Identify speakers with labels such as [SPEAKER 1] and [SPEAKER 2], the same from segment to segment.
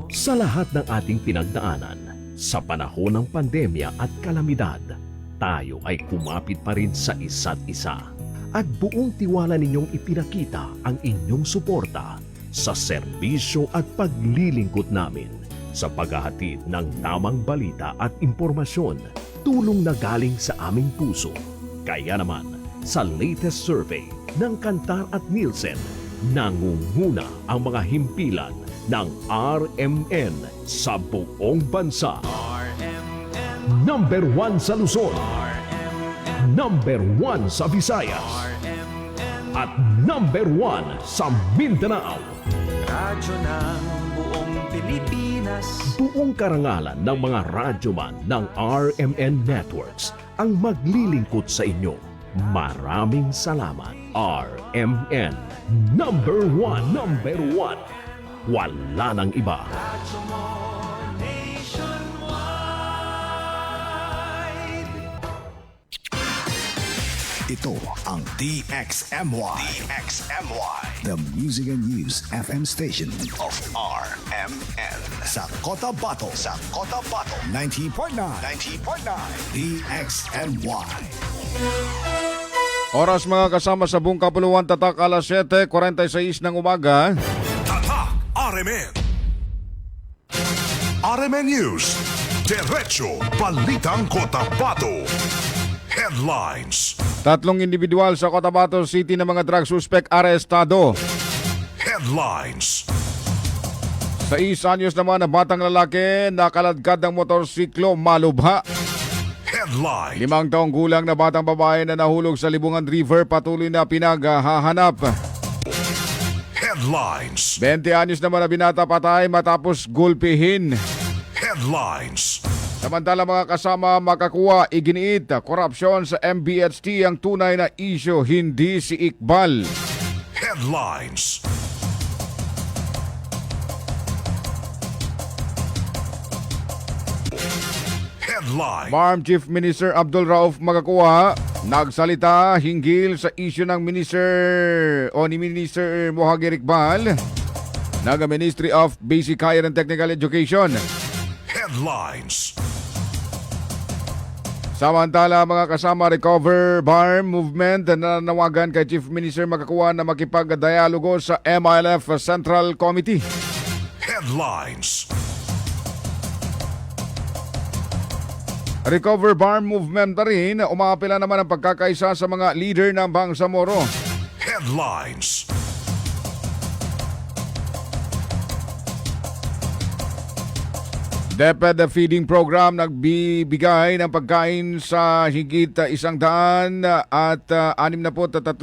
[SPEAKER 1] Sa lahat ng ating pinagdaanan, sa panahon ng pandemya at kalamidad, tayo ay kumapit pa rin sa isa't isa. At buong tiwala ninyong ipinakita ang inyong suporta sa serbisyo at paglilingkod namin sa paghahatid ng tamang balita at impormasyon, tulong na galing sa aming puso. Kaya naman, sa latest survey ng Kantar at Nielsen, nangunguna ang mga himpilan ng RMN sa buong bansa.
[SPEAKER 2] RMN,
[SPEAKER 1] Number 1 sa Luzon,
[SPEAKER 2] RMN,
[SPEAKER 1] number 1 sa Visayas,
[SPEAKER 2] RMN,
[SPEAKER 1] at number 1 sa Mindanao.
[SPEAKER 2] radyo ng buong Pilipinas.
[SPEAKER 1] Buong karangalan ng mga radyoman ng RMN Networks ang maglilingkod sa inyo. Maraming salamat, RMN. Number 1, number 1. Wala nang iba.
[SPEAKER 2] Radyo mo nationwide.
[SPEAKER 3] Ito ang DXMY. The Music and News FM station of RMN. Sa Cotabato. 90.9. DXMY.
[SPEAKER 4] Oras mga kasama sa buong kapuluan, tatak alas 7:46 ng umaga.
[SPEAKER 5] Tatak RMN. RMN News. Diretso Balitang Cotabato. Headlines.
[SPEAKER 4] Tatlong individual sa Cotabato City na mga drug suspect arestado.
[SPEAKER 5] Headlines.
[SPEAKER 4] 6 anyos naman na batang lalaki nakaladkad ng motorsiklo malubha.
[SPEAKER 5] Headlines.
[SPEAKER 4] 5 taong gulang na batang babae na nahulog sa Libungan River patuloy na pinaghahanap.
[SPEAKER 5] Headlines.
[SPEAKER 4] 20 anyos naman na binata patay matapos gulpihin.
[SPEAKER 5] Headlines.
[SPEAKER 4] Samantala mga kasama makakuha, iginiit, korupsyon sa MBHT ang tunay na isyo, hindi si Iqbal.
[SPEAKER 5] Headlines. Headlines.
[SPEAKER 4] Farm Chief Minister Abdul Rauf Magakuha nagsalita hinggil sa isyu ng ni Minister Mohagir Iqbal ng Ministry of Basic Higher and Technical Education.
[SPEAKER 5] Headlines.
[SPEAKER 4] Samantala mga kasama, Recover Farm Movement na nanawagan kay Chief Minister Magakuha na makipag-dialogo sa MILF Central Committee.
[SPEAKER 5] Headlines.
[SPEAKER 4] Recover Farm Movement na rin, umapila naman ang pagkakaisa sa mga leader ng Bangsamoro.
[SPEAKER 5] Headlines.
[SPEAKER 4] DepEd Feeding Program nagbibigay ng pagkain sa higit 100 at 63,000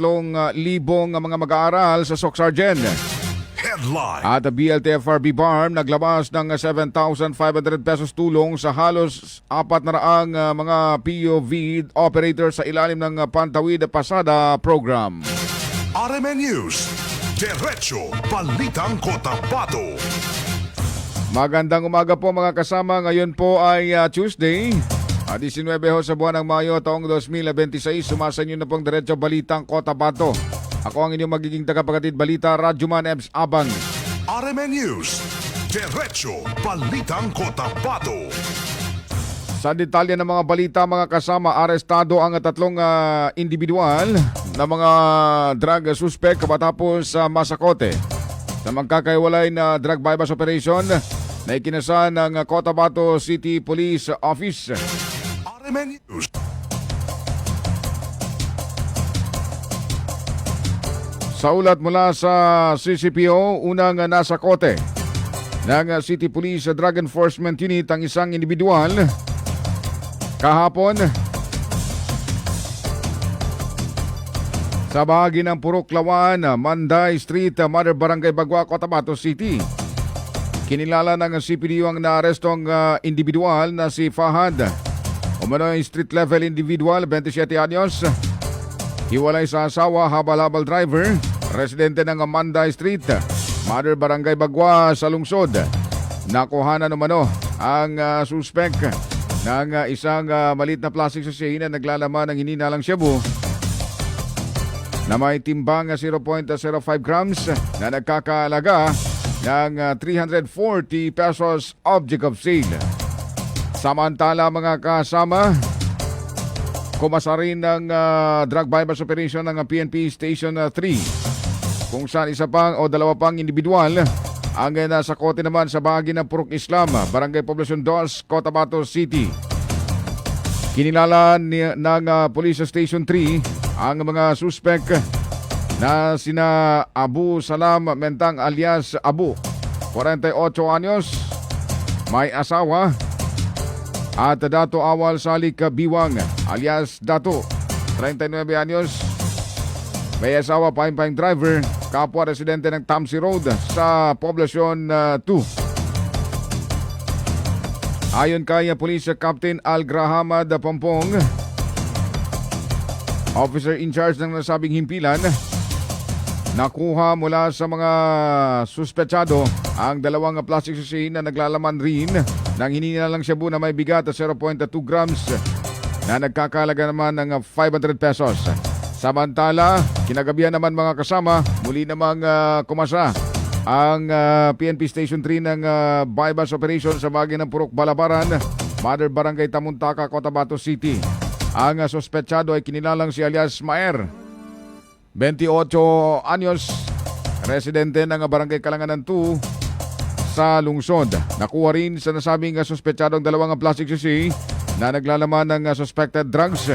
[SPEAKER 4] mga mag-aaral sa Socsargen.
[SPEAKER 5] Headlines.
[SPEAKER 4] At BLTFRB Farm naglabas ng 7,500 pesos tulong sa halos 400 mga POV operator sa ilalim ng Pantawid Pasada Program.
[SPEAKER 5] RMN News. Diretso Balitang Cotabato.
[SPEAKER 4] Magandang umaga po mga kasama. Ngayon po ay Tuesday, 19 ho sa buwan ng Mayo taong 2026. Sumasanyo na pong Diretso Balitang Cotabato. Ako ang inyong magiging tagapaghatid balita, Radyoman Ebs Abang.
[SPEAKER 5] RMN News. Diretso Balitang Cotabato.
[SPEAKER 4] Sa detalye ng mga balita mga kasama, arestado ang 3 individual na mga drug suspect matapos sa Masacote sa magkakaiwalay na drug bypass operation na ikinasahan ng Cotabato City Police Office.
[SPEAKER 5] RMN News.
[SPEAKER 4] Sa ulat mula sa CCPO, unang nasa kote ng City Police Drug Enforcement Unit ang isang individual kahapon sa bahagi ng Puruklawan, Manday Street, Mother Barangay Bagwa, Cotabato City. Kinilala ng CPDO ang naarestong individual na si Fahad. Umano'y street level individual, 27 anyos. Hiwalay sa asawa, habal-habal driver, residente ng Manday Street, Mother Barangay Bagwa sa lungsod. Nakuhanan umano ang suspect ng isang maliit na plastic sachet na naglalaman ng hininalang shabu na may timbang 0.05 grams na nagkakalaga ng 340 pesos object of sale. Samantala mga kasama, kumasa rin ng drug bypass operation ng PNP Station 3 kung saan isa pang o dalawa pang individual ang nasa kote naman sa bahagi ng Purok Islam, Barangay Poblacion 2, Cotabato City. Kinilala ng Police Station 3 ang mga suspect na sina Abu Salam Mentang alias Abu, 48 anyos, may asawa, at Dato Awal Salik Biwang alias Dato, 39 anyos, may asawa, paing-paing driver, kapwa residente ng Tamsi Road sa Poblacion 2. Ayon kay Police Captain Al Grahamad Pompong, officer in charge ng nasabing himpilan, nakuha mula sa mga suspetsado ang dalawang plastic sachet na naglalaman rin ng hininalang shabu na may bigat na 0.2 grams na nagkakalaga naman ng 500 pesos. Samantala, kinagabihan naman mga kasama, muli namang kumasa ang PNP Station 3 ng bypass operation sa bahagi ng Purok Balabaran, Mother Barangay Tamuntaka, Cotabato City. Ang suspetsado ay kinilalang si alias Maer, 28 anyos, residente ng Barangay Kalanganan 2 sa lungsod. Nakuha rin sa nasabing suspetsadong dalawang plastic sachet na naglalaman ng suspected drugs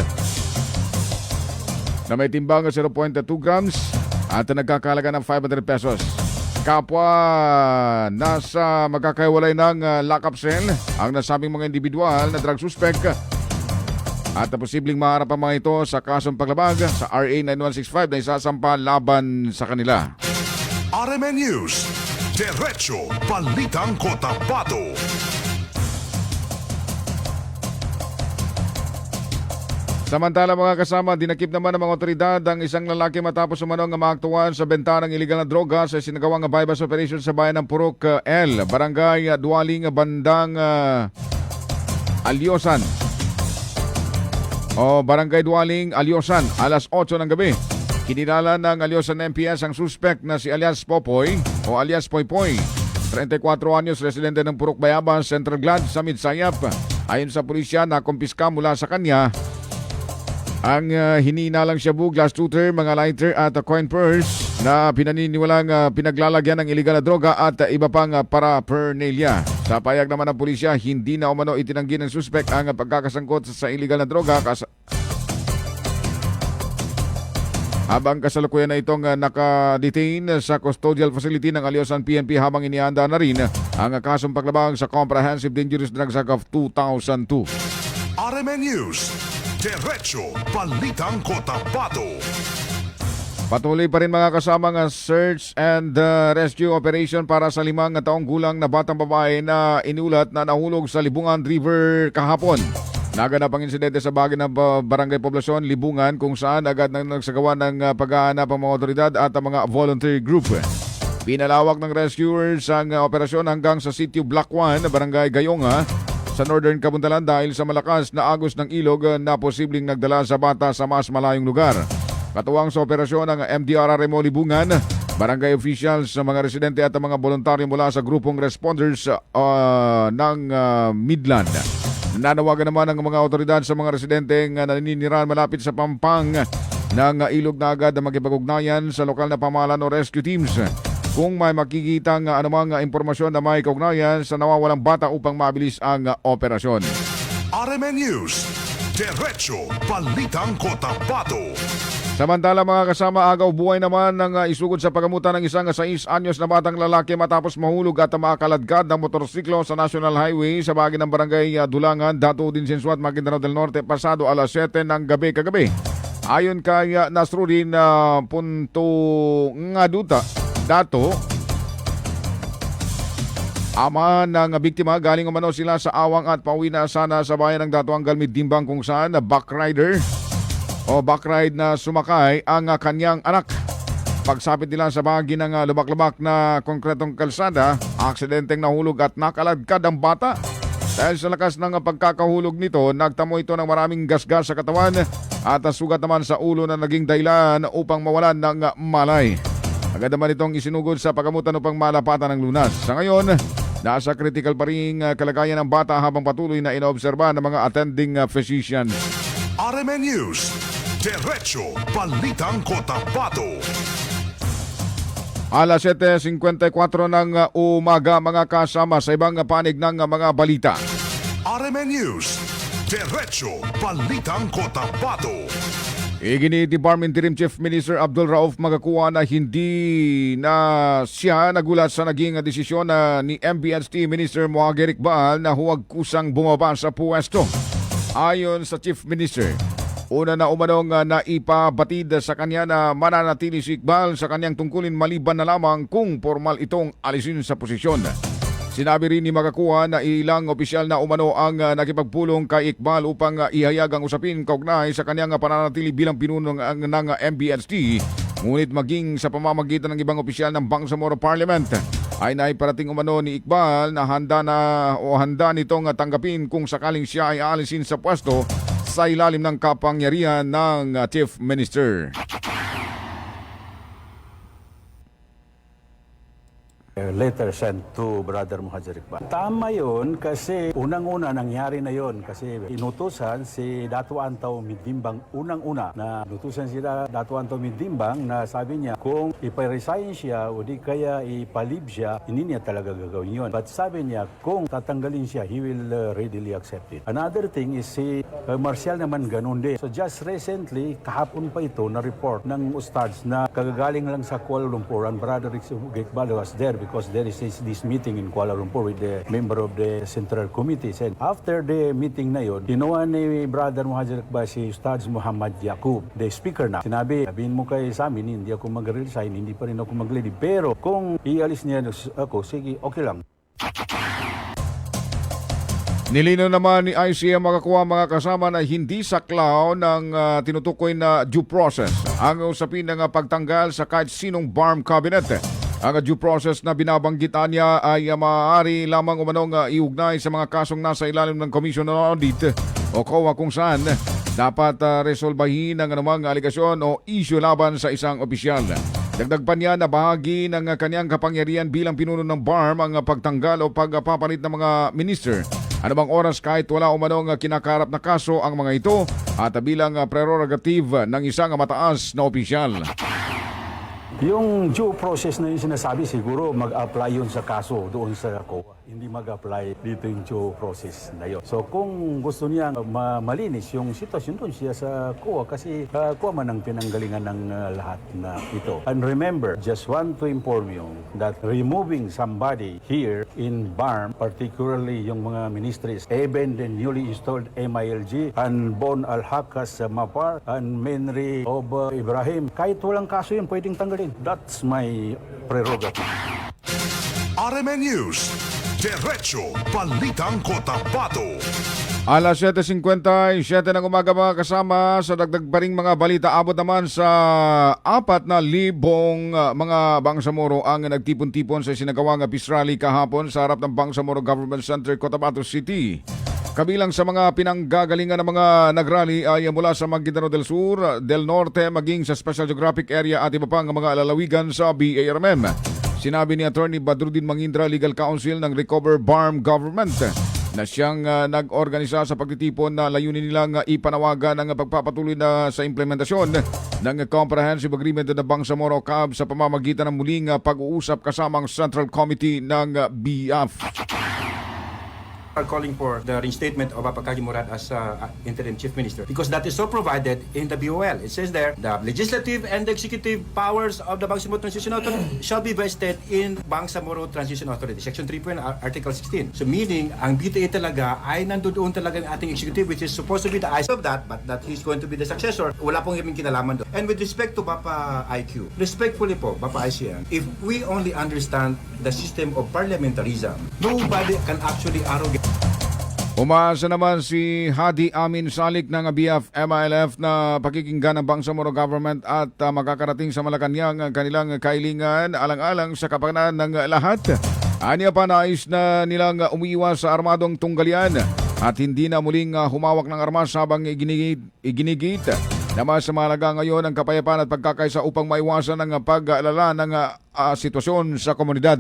[SPEAKER 4] na may timbang 0.2 grams at nagkakalaga ng 500 pesos. Kapwa nasa magkakaiwalay ng lock-up cell ang nasabing mga individual na drug suspect at posibleng maharap ang mga ito sa kasong paglabag sa RA 9165 na isasampa laban sa kanila.
[SPEAKER 5] RMN News, Diretso Balitang Cotabato.
[SPEAKER 4] Samantala mga kasama, dinakip naman ng mga otoridad ang isang lalaki matapos umanong maaktuhan sa benta ng iligal na droga sa sinagawang bypass operation sa bayan ng Purok L, Barangay Dualing, Bandang Alyosan. Barangay Dualing, Alyosan, alas 8 ng gabi. Kinilala ng Alyosan MPS ang suspect na si alias Popoy o alias Poypoy, 34 anyos, residente ng Purok Bayabas, Central Glad, Samit Sayap. Ayon sa pulisya, nakumpiska mula sa kanya ang hininalang shabu, glass shooter, mga lighter at coin purse na pinaniniwalang pinaglalagyan ng iligal na droga at iba pang paraphernalia. Sa payag naman ng pulisya, hindi na umano itinanggi ng suspect ang pagkakasangkot sa iligal na droga habang kasalukuyan na itong nakadetain sa custodial facility ng Alyosan PNP habang inianda na rin ang kasong paglabag sa Comprehensive Dangerous Drugs Act of 2002.
[SPEAKER 5] RMN News, Diretso Balitang Cotabato.
[SPEAKER 4] Patuloy pa rin mga kasama ng search and rescue operation para sa 5 taong gulang na batang babae na iniulat na nahulog sa Libungan River kahapon. Naganap ang insidente sa bahagi ng Barangay Poblacion, Libungan, kung saan agad nang nagsagawa ng pag-aanap ang mga otoridad at ang mga volunteer group. Pinalawak ng rescuers ang operasyon hanggang sa Sitio Block 1, Barangay Gayonga, sa Northern Kabundalan dahil sa malakas na agos ng ilog na posibleng nagdala sa bata sa mas malayong lugar. Katuwang sa operasyon ng MDRRMO Libungan, barangay officials, mga residente at mga voluntaryo mula sa grupong responders ng Midland. Nananawagan naman ang mga otoridad sa mga residenteng naninirahan malapit sa pampang ng ilog na agad na makipag-ugnayan sa lokal na pamahalaan o rescue teams kung may makikitang anumang impormasyon na may kaugnayan sa nawawalang bata upang mabilis ang operasyon.
[SPEAKER 5] RMN News, Diretso Balitang Cotabato.
[SPEAKER 4] Samantala mga kasama, agaw buhay naman ng isugod sa pagamutan ng isang 6 anyos na batang lalaki matapos mahulog at makaladkad ng motorsiklo sa National Highway sa bahagi ng Barangay Dulangan, Dato Dinsensuat, Maguindanao del Norte, pasado alas 7 ng gabi kagabi. Ayon kay Nasruddin Punto Ngaduta, Dato, ama ng biktima, galing umano sila sa Awang at pauwi na sana sa bayan ng Dato Anggal Dimbang kung saan backride na sumakay ang kanyang anak. Pagsapit nila sa bahagi ng lubak-lubak na konkretong kalsada, aksidenteng nahulog at nakaladkad ang bata. Dahil sa lakas ng pagkakahulog nito, nagtamo ito ng maraming gasgas sa katawan at sugat naman sa ulo na naging dahilan upang mawalan ng malay. Agad naman itong isinugod sa pagamutan upang malapatan ng lunas. Sa ngayon, nasa critical pa rin kalagayan ng bata habang patuloy na inoobserba ng mga attending physician.
[SPEAKER 5] RMN News, Diretso Balitang Cotabato.
[SPEAKER 4] Alas 7:54 ng umaga mga kasama sa ibang panig ng mga balita.
[SPEAKER 5] RMN News, Diretso Balitang Cotabato.
[SPEAKER 4] Igini-debarm Interim Chief Minister Abdul Rauf Magakuha na hindi na siya nagulat sa naging desisyon ni MBST Minister Mohager Iqbal na huwag kusang bumaba sa puwesto. Ayon sa Chief Minister, una na umanong naipabatid sa kanya na mananatili si Iqbal sa kanyang tungkulin maliban na lamang kung formal itong alisin sa posisyon. Sinabi rin ni Magakuha na ilang opisyal na umano ang nakipagpulong kay Iqbal upang ihayag ang usapin kaugnay sa kanyang pananatili bilang pinuno ng MBST. Ngunit maging sa pamamagitan ng ibang opisyal ng Bangsamoro Parliament ay naiparating umano ni Iqbal na handa nitong tanggapin kung sakaling siya ay aalisin sa pwesto sa ilalim ng kapangyarihan ng Chief Minister.
[SPEAKER 6] Letter sent to Brother Mohajer Iqbal. Tama yun kasi unang-una nangyari na yun kasi inutusan si Dato' Antaw Midimbang unang-una na inutusan si Dato' Antaw Midimbang na sabi niya kung ipa-resign siya o di kaya ipalib siya, hindi niya talaga gagawin yun. But sabi niya kung tatanggalin siya, he will readily accept it. Another thing is si Marcial naman ganun din. So just recently, kahapon pa ito na report ng Ustads na kagagaling lang sa Kuala Lumpur and Brother Iqbal was there because there is this meeting in Kuala Lumpur with the member of the Central Committee. And after the meeting na yun, ginawa ni Brother Mohajer Iqbal si Ustads Muhammad Yaqub, the speaker na. Sabihin mo kay sa amin, hindi ako mag-resign, hindi pa rin ako mag-leave. Pero kung ialis niya ako, sige, okay lang.
[SPEAKER 4] Nilino naman ni ICM Magakuha mga kasama na hindi saklaw ng tinutukoy na due process ang usapin ng pagtanggal sa kahit sinong BARM cabinet. Ang due process na binabanggit niya ay maaari lamang umanong iugnay sa mga kasong nasa ilalim ng Commission on Audit o COA kung saan dapat resolbahin ang anumang aligasyon o issue laban sa isang opisyal. Dagdag pa niya na bahagi ng kanyang kapangyarihan bilang pinuno ng BARM ang pagtanggal o pagpapalit ng mga minister. Anumang oras kahit wala umanong kinakarap na kaso ang mga ito at bilang prerogative ng isang mataas na opisyal.
[SPEAKER 6] Yung due process na yung sinasabi, siguro mag-apply yun sa kaso doon sa COA. Hindi mag-apply dito yung due process na yun. So kung gusto niya malinis yung sitwasyon doon siya sa COA kasi COA man ang pinanggalingan ng lahat na ito. And remember, just want to inform you that removing somebody here in BARM, particularly yung mga ministries, even the newly installed MILG and Bon Al-Hakas Mapar and Menri of Ibrahim, kahit walang kaso yun, pwedeng tanggalin. That's my prerogative.
[SPEAKER 5] RMN News, Diretso Balitang Cotabato.
[SPEAKER 4] Alas 7:57 ng umaga mga kasama sa dagdag pa ring mga balita. Abot naman sa 4,000 mga Bangsamoro ang nagtipon-tipon sa sinagawang peace rally kahapon sa harap ng Bangsamoro Government Center, Cotabato City. Kabilang sa mga pinanggagalingan ng mga nagrally ay mula sa Maguindanao del Sur, del Norte, maging sa Special Geographic Area at iba pang mga lalawigan sa BARMM. Sinabi ni Attorney Badruddin Mangindra, Legal Counsel ng Recover BARM Government, na siyang nag-organisa sa pagtitipon na layunin nilang ipanawagan ang pagpapatuloy na sa implementasyon ng Comprehensive Agreement ng Bangsamoro CAB sa pamamagitan ng muling pag-uusap kasamang Central Committee ng BIAF.
[SPEAKER 7] Are calling for the reinstatement of Apakaji Murad as interim chief minister because that is so provided in the BOL. It says there, the legislative and the executive powers of the Bangsamoro Transition Authority shall be vested in Bangsamoro Transition Authority. Section 3 Article 16. So meaning, ang BTA talaga ay nandoon talaga ng ating executive which is supposed to be the eyes of that, but that he's going to be the successor. Wala pong ibang kinalaman doon. And with respect to Papa IQ, respectfully po, Papa ICM, if we only understand the system of parliamentarism, nobody can actually arrogate.
[SPEAKER 4] Umaasa naman si Hadi Amin Salik ng BIAF-MILF na pakikinggan ng Bangsamoro Government at makakarating sa Malacanang ang kanilang kailingan alang-alang sa kapakanan ng lahat. Anya pa nais na nilang umiiwas sa armadong tunggalian at hindi na muling humawak ng armas habang iginigit na mas mahalaga ngayon ang kapayapaan at pagkakaisa upang maiwasan ang pag-alala ng sitwasyon sa komunidad.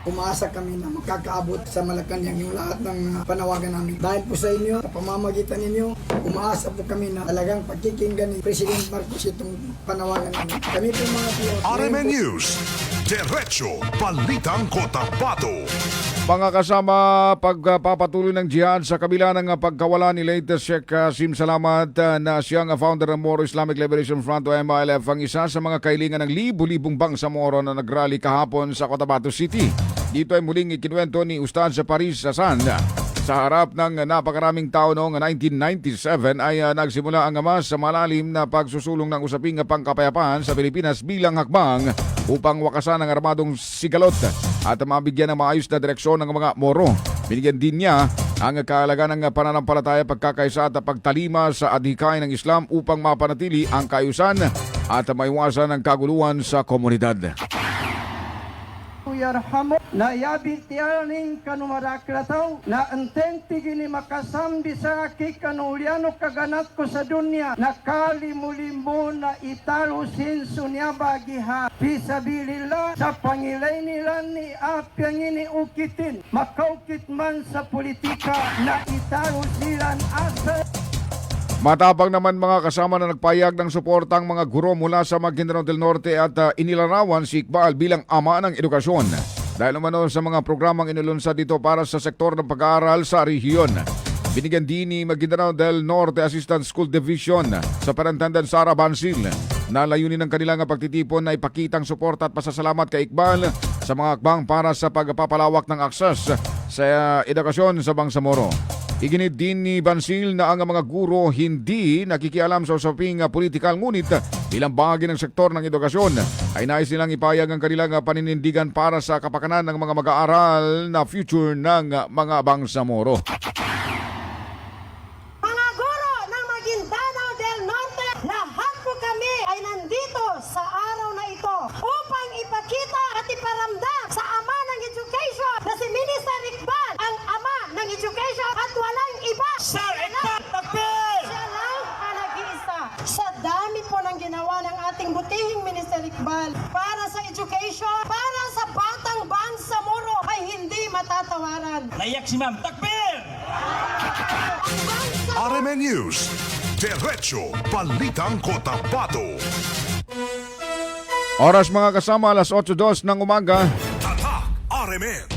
[SPEAKER 8] Umaasa kami na makakaabot sa Malacanang yung lahat ng panawagan namin. Dahil po sa inyo, sa pamamagitan ninyo, umaasa po kami na talagang pagkikinggan ni President Marcos itong panawagan namin. Kami po mga
[SPEAKER 5] RMN News, Diretso Balitang Cotabato.
[SPEAKER 4] Mga kasama, pagpapatuloy ng jihad sa kabila ng pagkawala ni latest Sheikh Qasim Salamat na siyang founder ng Moro Islamic Liberation Front o MILF ang isa sa mga kailingan ng libu-libong Bangsamoro na nagrally kahapon sa Cotabato City. Dito ay muling ikinuwento ni Ustad sa Paris Sasan. Sa harap ng napakaraming tao noong 1997 ay nagsimula ang mas malalim na pagsusulong ng usaping pangkapayapaan sa Pilipinas bilang hakbang upang wakasan ang armadong sigalot at mabigyan ng maayos na direksyon ng mga Moro. Binigyan din niya ang kahalagan ng pananampalataya, pagkakaisa at pagtalima sa adhikain ng Islam upang mapanatili ang kaayusan at maiwasan ang kaguluhan sa komunidad.
[SPEAKER 9] Yarhamu na yabi tiyaning kanumarakaataw na enteng tigini makasambi sa aki kanuliano kaganat ko sa dunya na kalimulimbo na italusin sunya bagiha pisabilillah sa pangilay nila ni apyang ini ukitin makaukit man sa politika na italusilan asa.
[SPEAKER 4] Matapang naman mga kasama na nagpayag ng suportang mga guro mula sa Maguindanao del Norte at inilarawan si Iqbal bilang ama ng edukasyon dahil umano sa mga programang inulunsad dito para sa sektor ng pag-aaral sa rehiyon. Binigyan din ni Maguindanao del Norte Assistant School Division sa Superintendent Sara Bansil na layunin ng kanilang pagtitipon na ipakitang suporta at pasasalamat kay Iqbal sa mga hakbang para sa pagpapalawak ng akses sa edukasyon sa Bangsamoro. Iginit din ni Bansil na ang mga guro hindi nakikialam sa usaping politikal, ngunit bilang bahagi ng sektor ng edukasyon ay nais nilang ipayag ang kanilang paninindigan para sa kapakanan ng mga mag-aaral na future ng mga Bangsamoro.
[SPEAKER 10] Mga guro ng Maguindanao del Norte, lahat po kami ay nandito sa araw na ito upang ipakita at iparamdam sa ama ng education na si Minister Iqbal ang ama ng education at walang iba. Sir Iqbal, siya lang ang nag-iisa. Sa dami po ng ginawa ng ating butihing Minister Iqbal para sa education, para sa batang Bangsamoro ay hindi matatawaran.
[SPEAKER 2] Naiyak si Ma'am. Takbir!
[SPEAKER 5] RMN News, Diretso Balitang Cotabato.
[SPEAKER 4] Oras mga kasama, alas 8:02 ng umaga.
[SPEAKER 5] Tatak RMN.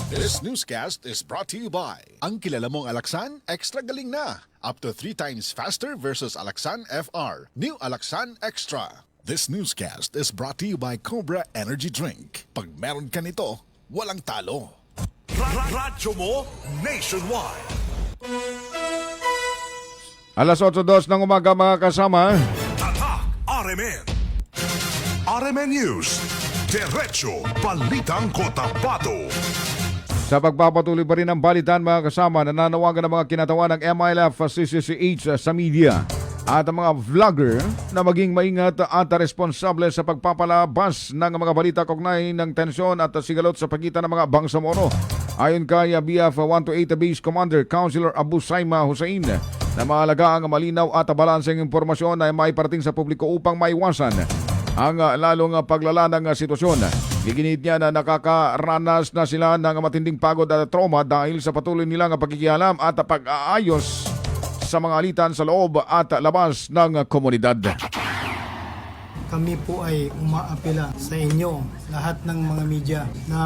[SPEAKER 3] This newscast is brought to you by ang kilala mong Alaxan, extra galing na. Up to 3 times faster versus Alaxan FR. New Alaxan Extra. This newscast is brought to you by Cobra Energy Drink. Pag meron ka nito, walang talo.
[SPEAKER 5] Radyo mo nationwide.
[SPEAKER 4] Alas 8:02 ng umaga mga kasama.
[SPEAKER 5] Tatak RMN. RMN News, Diretso Balitang Cotabato.
[SPEAKER 4] Sa pagpapatuloy pa rin ng balitan mga kasama, nananawagan ng mga kinatawan ng MILF CCCH sa media at ang mga vlogger na maging maingat at responsable sa pagpapalabas ng mga balita kaugnay ng tensyon at sigalot sa pagitan ng mga Bangsamoro. Ayon kay BF 128 Base Commander Councilor Abu Saima Hussein, na mahalaga ang malinaw at balanseng impormasyon na maiparating sa publiko upang maiwasan ang lalong paglala ng sitwasyon. Iginit niya na nakakaranas na sila ng matinding pagod at trauma dahil sa patuloy nilang pagkikialam at pag-aayos sa mga alitan sa loob at labas ng komunidad.
[SPEAKER 8] Kami po ay umaapela sa inyo, lahat ng mga media, na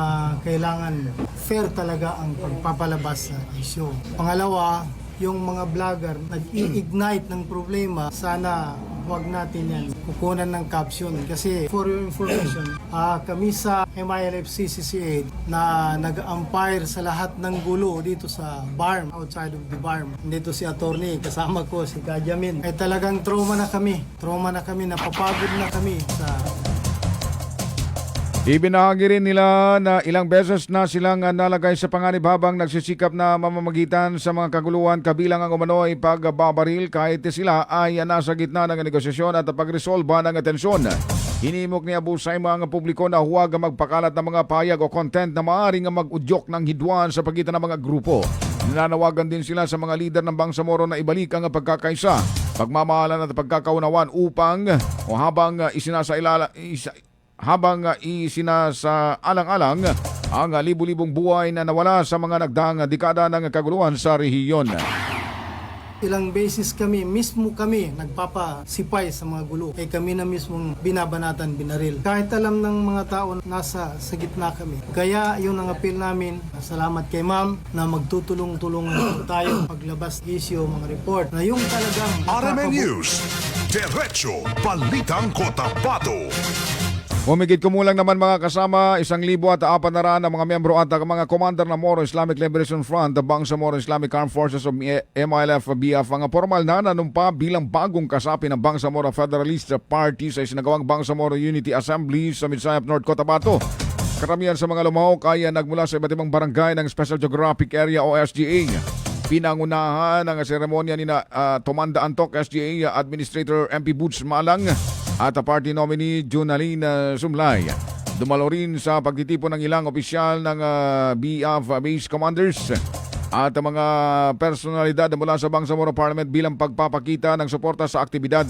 [SPEAKER 8] kailangan fair talaga ang pagpapalabas sa isyu. Pangalawa, yung mga vlogger nag-ignite ng problema, sana huwag natin yan kukunan ng caption. Kasi for your information, kami sa MILF CCCA na nag-umpire sa lahat ng gulo dito sa BARM, outside of the BARM. Dito si attorney, kasama ko si Kajamin. Ay talagang trauma na kami, napapagod na kami sa...
[SPEAKER 4] Ibinahagi rin nila na ilang beses na silang nalagay sa panganib habang nagsisikap na mamamagitan sa mga kaguluhan, kabilang ang umano'y pagbabaril kahit sila ay nasa gitna ng negosasyon at pagresolba ng tensyon. Hinimok ni Abu Saima ang publiko na huwag magpakalat ng mga payag o content na maaaring mag-udyok ng hidwaan sa pagitan ng mga grupo. Nananawagan din sila sa mga lider ng Bangsamoro na ibalik ang pagkakaisa, pagmamahalan at pagkakaunawan upang habang isinasaalang-alang ang libu-libong buhay na nawala sa mga nagdaang dekada ng kaguluhan sa rehiyon.
[SPEAKER 8] Ilang beses mismo kami nagpapasipay sa mga gulo. Kami na mismong binabanatan, binaril. Kahit alam ng mga tao sa gitna kami. Kaya yun ang appeal namin. Salamat kay ma'am na magtutulong-tulungan tayo paglabas isyo, mga report. Na yung talagang
[SPEAKER 5] RMN News, Diretso Balitang Cotabato.
[SPEAKER 4] Humigit kumulang naman mga kasama, 1,400 na mga miyembro at mga commander ng Moro Islamic Liberation Front, the Bangsamoro Islamic Armed Forces of MILF-BF ang formal na nanumpa bilang bagong kasapi ng Bangsamoro Federalist Party sa isinagawang Bangsamoro Unity Assembly sa Midsayap, North Cotabato. Karamihan sa mga lumahok ay nagmula sa iba't ibang barangay ng Special Geographic Area o SGA. Pinangunahan ang seremonya ni Tomanda Antok, SGA Administrator MP Boots Malang at party nominee Junaline Sumlay. Dumalo rin sa pagtitipon ng ilang opisyal ng BF Base Commanders at mga personalidad mula sa Bangsamoro Parliament bilang pagpapakita ng suporta sa aktibidad.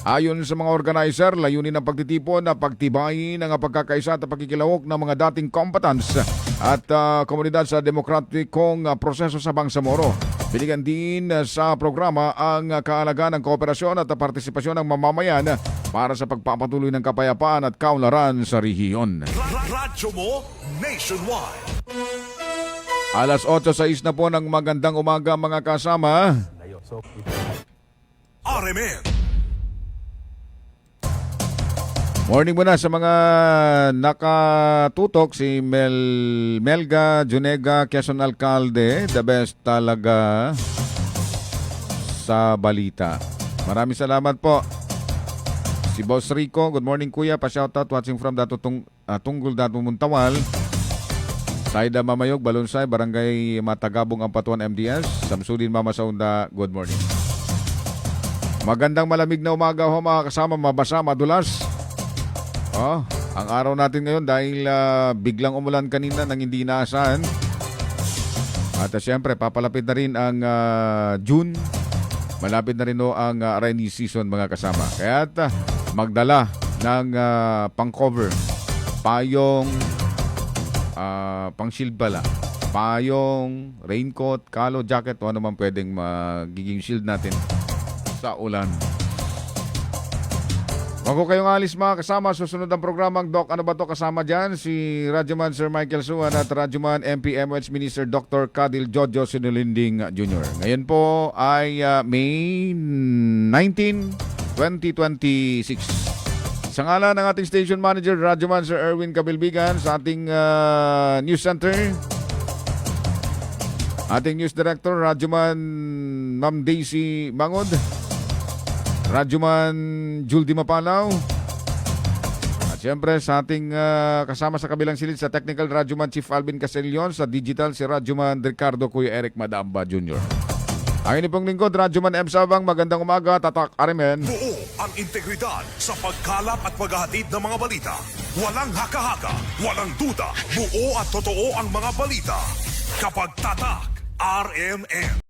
[SPEAKER 4] Ayon sa mga organizer, layunin ng pagtitipon na pagtibayin ang pagkakaisa at pagkikilahok ng mga dating combatants at komunidad sa demokratikong proseso sa Bangsamoro. Binigyan din sa programa ang kaalagaan ng kooperasyon at partisipasyon ng mamamayan para sa pagpapatuloy ng kapayapaan at kaunlaran sa rehiyon.
[SPEAKER 5] Radyo mo nationwide.
[SPEAKER 4] Alas 8:06 na po ng magandang umaga mga kasama.
[SPEAKER 5] RMN.
[SPEAKER 4] Morning muna sa mga nakatutok, si Melga Junega, Quezon Alcalde, the best talaga sa balita. Maraming salamat po. Si Boss Rico, good morning kuya, pa-shoutout watching from Tunggul Datu Muntawal. Saida Mamayog, Balunsay, Barangay Matagabong, Ampatuan, MDS. Samsudin Mama Saunda, good morning. Magandang malamig na umaga ho mga kasama, mabasa, madulas. Ang araw natin ngayon dahil biglang umulan kanina nang hindi inaasahan. At siyempre papalapit na rin ang June. Malapit na rin ang rainy season mga kasama. Kaya magdala ng pang-cover, payong, pang-shield pala, payong, raincoat, kalo, jacket, o ano man pwedeng magiging shield natin sa ulan. Bago kayong alis mga kasama, susunod ang programang Doc Ano Ba To? Kasama dyan si Radyoman Sir Michael Suan at Radyoman MPMH Minister Dr. Kadil Jojo Sinulinding Jr. Ngayon po ay May 19, 2026. Sa ngalan ng ating station manager, Radyoman Sir Erwin Kabilbigan, sa ating news center, ating news director, Radyoman Ma'am Daisy Mangod, Radyoman Juldi Mapalaw, at siyempre sa ating kasama sa kabilang silid sa technical, Radyoman Chief Alvin Castellon, sa digital si Radyoman Ricardo Kuya Eric Madamba Jr. Ang inipong lingkod, Radyoman M. Sabang, magandang umaga, tatak RMN.
[SPEAKER 5] Buo ang integridad sa pagkalap at paghahatid ng mga balita. Walang haka-haka, walang duda, buo at totoo ang mga balita. Kapag tatak RMN.